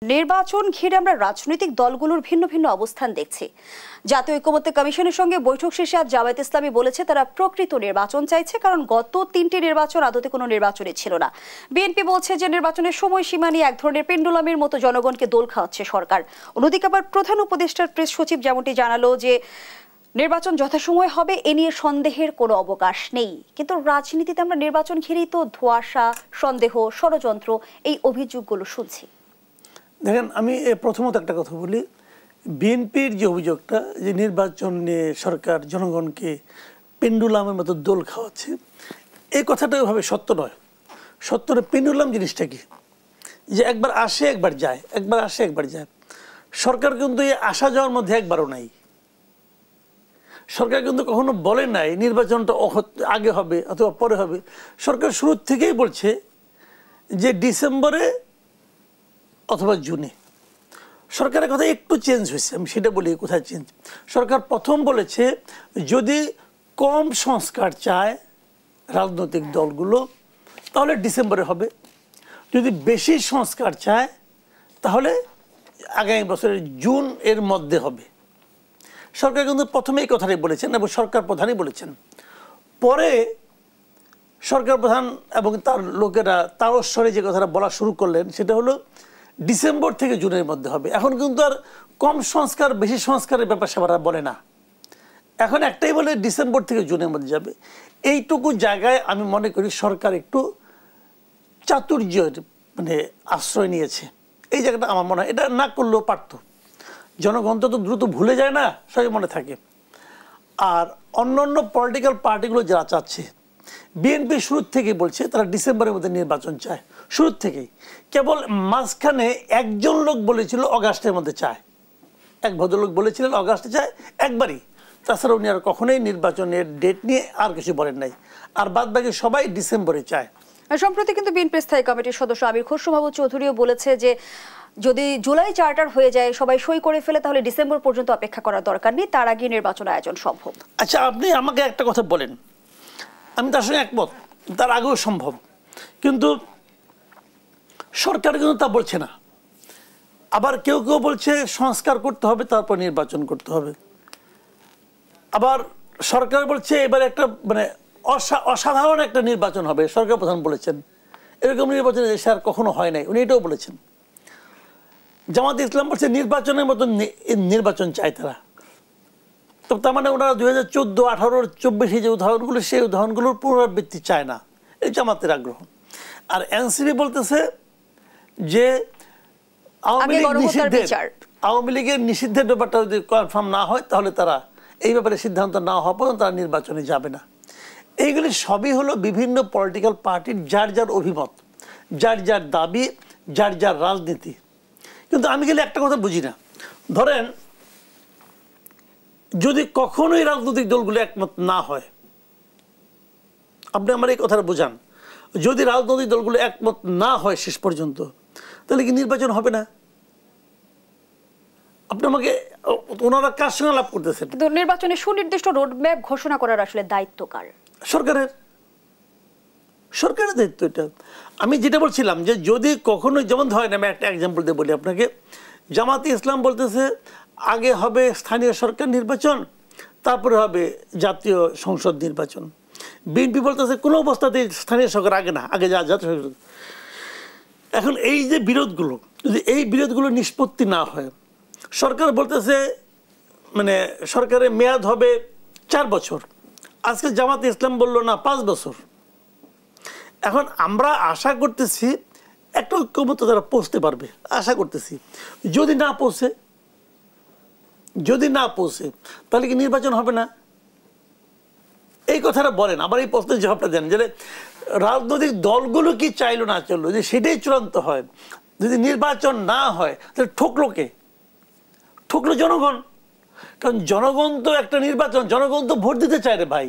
নির্বাচন ঘিরে আমরা রাজনৈতিক দলগুলোর ভিন্ন ভিন্ন অবস্থান দেখছি। জাতীয় ঐকমত্য কমিশনের সঙ্গে বৈঠক শেষে আজ জামায়াতে ইসলামী বলেছে তারা প্রকৃত নির্বাচন চাইছে, কারণ গত 3টি নির্বাচন আদতে কোনো নির্বাচনই ছিল না। বিএনপি বলছে যে নির্বাচনের সময়সীমা নিয়ে এক ধরনের পেন্ডুলামের মতো জনগণকে দোল খাওয়াচ্ছে সরকার। অন্যদিকে আবার প্রধান উপদেষ্টার প্রেস সচিব যেমনটি জানালো যে নির্বাচন যথাসময় হবে এ নিয়ে সন্দেহের কোনো অবকাশ নেই। কিন্তু রাজনীতিতে আমরা নির্বাচন ঘিরেই তো ধোঁয়াশা, সন্দেহ, ষড়যন্ত্র এই অভিযোগগুলো শুনছি। দেখেন, আমি প্রথমত একটা কথা বলি, বিএনপির যে অভিযোগটা যে নির্বাচন নিয়ে সরকার জনগণকে পেন্ডুলামের মতো দোল খাওয়াচ্ছে, এই কথাটা ওইভাবে সত্য নয়। সত্য নয়। পেন্ডুলাম জিনিসটা কি, যে একবার আসে একবার যায়, একবার আসে একবার যায়। সরকার কিন্তু এই আসা যাওয়ার মধ্যে একবারও নাই। সরকার কিন্তু কখনো বলে নাই নির্বাচনটা আগে হবে অথবা পরে হবে। সরকার শুরুর থেকেই বলছে যে ডিসেম্বরে অথবা জুনে। সরকারের কথা একটু চেঞ্জ হয়েছে, আমি সেটা বলি কোথায় চেঞ্জ। সরকার প্রথম বলেছে যদি কম সংস্কার চায় রাজনৈতিক দলগুলো তাহলে ডিসেম্বরে হবে, যদি বেশি সংস্কার চায় তাহলে আগামী বছরের জুন এর মধ্যে হবে। সরকার কিন্তু প্রথমে এই কথাটাই বলেছেন এবং সরকার প্রধানই বলেছেন। পরে সরকার প্রধান এবং তার লোকেরা তারস্বরে যে কথাটা বলা শুরু করলেন সেটা হলো ডিসেম্বর থেকে জুনের মধ্যে হবে। এখন কিন্তু আর কম সংস্কার বেশি সংস্কারের ব্যাপার সেবারা বলে না, এখন একটাই বলে ডিসেম্বর থেকে জুনের মধ্যে যাবে। এইটুকু জায়গায় আমি মনে করি সরকার একটু চাতুর্যের আশ্রয় নিয়েছে। এই জায়গাটা আমার মনে হয় এটা না করলেও পারত। জনগণ তো দ্রুত ভুলে যায় না, সবাই মনে থাকে। আর অন্য পলিটিক্যাল পার্টিগুলো যারা চাচ্ছে, বিএনপি শুরুর থেকেই বলছে তারা ডিসেম্বরের মধ্যে নির্বাচন চায়, শুরুর থেকেই। কেবল মাঝখানে একজন লোক বলেছিল অগাস্টের মধ্যে চায়, এক ভদ্রলোক বলেছিলেন অগাস্টে চায় একবারই। তাছাড়া উনি আর কখনোই নির্বাচনের ডেট নিয়ে আর কিছু বলেন নাই। আর বাদ বাকি সবাই ডিসেম্বরে চায়। সম্প্রতি কিন্তু বিএনপি স্থায়ী কমিটির সদস্য আমির খসরু মাহমুদ চৌধুরীও বলেছে যে যদি জুলাই চার্টার হয়ে যায়, সবাই সই করে ফেলে, তাহলে ডিসেম্বর পর্যন্ত অপেক্ষা করার দরকার নেই, তার আগে নির্বাচন আয়োজন সম্ভব। আচ্ছা, আপনি আমাকে একটা কথা বলেন, আমি তার সঙ্গে একমত, তার আগেও সম্ভব। কিন্তু সরকার কিন্তু তা বলছে না। আবার কেউ কেউ বলছে সংস্কার করতে হবে তারপর নির্বাচন করতে হবে। আবার সরকার বলছে এবার একটা অসাধারণ একটা নির্বাচন হবে, সরকার প্রধান বলেছেন। এরকম নির্বাচন দেশে আর কখনো হয় নাই, উনি এটাও বলেছেন। জামায়াতে ইসলাম বলছে নির্বাচনের মতন নির্বাচন চায় তারা। তো তার মানে ওনারা 2014, 18, 24 যে উদাহরণগুলো, সেই উদাহরণগুলোর পুনরাবৃত্তি চায় না, এই জামাতের আগ্রহ। আর এনসিপি বলতেছে যে আওয়ামী লীগের নিষিদ্ধের ব্যাপারটা যদি কনফার্ম না হয় তাহলে তারা এই ব্যাপারে সিদ্ধান্ত না হওয়া পর্যন্ত তারা নির্বাচনে যাবে না। এইগুলি সবই হলো বিভিন্ন পলিটিক্যাল পার্টির যার যার অভিমত, যার যার দাবি, যার যার রাজনীতি। কিন্তু আমি গেলে একটা কথা বুঝি না, ধরেন যদি কখনোই রাজনৈতিক দলগুলো একমত না হয়, আপনি আমার এই কথাটা বোঝান, যদি রাজনৈতিক দলগুলো একমত না হয় শেষ পর্যন্ত, তাহলে কি নির্বাচন হবে না? আপনি আমাকে, ওনারা কার সঙ্গে লাভ করতেছেন? কিন্তু নির্বাচনের সুনির্দিষ্ট রোডম্যাপ ঘোষণা করার আসলে দায়িত্ব কার? সরকারের দায়িত্ব এটা। আমি যেটা বলছিলাম যে যদি কখনো, যেমন ধরেন আমি একটা এক্সাম্পল দিয়ে বলি আপনাকে, জামায়াতে ইসলাম বলতেছে আগে হবে স্থানীয় সরকার নির্বাচন, তারপরে হবে জাতীয় সংসদ নির্বাচন। বিএনপি বলতেছে কোনো অবস্থাতেই স্থানীয় সরকার আগে না, আগে জাতীয় সংসদ। এখন এই যে বিরোধগুলো, যদি এই বিরোধগুলো নিষ্পত্তি না হয়, সরকার বলতেছে সরকারের মেয়াদ হবে 4 বছর, আজকে জামায়াতে ইসলাম বললো না 5 বছর। এখন আমরা আশা করতেছি একটা ঐক্যমত্য তারা পৌঁছতে পারবে, আশা করতেছি। যদি না পৌঁছে তাহলে কি নির্বাচন হবে না? এই কথাটা বলেন, আবার এই প্রশ্নের জবাবটা দেন যে রাজনৈতিক দলগুলো কি চাইলো না চাইলো, যে সেটাই চূড়ান্ত হয়। যদি নির্বাচন না হয় তাহলে ঠকলো জনগণ। কারণ জনগণ তো একটা নির্বাচন, জনগণ তো ভোট দিতে চায় রে ভাই।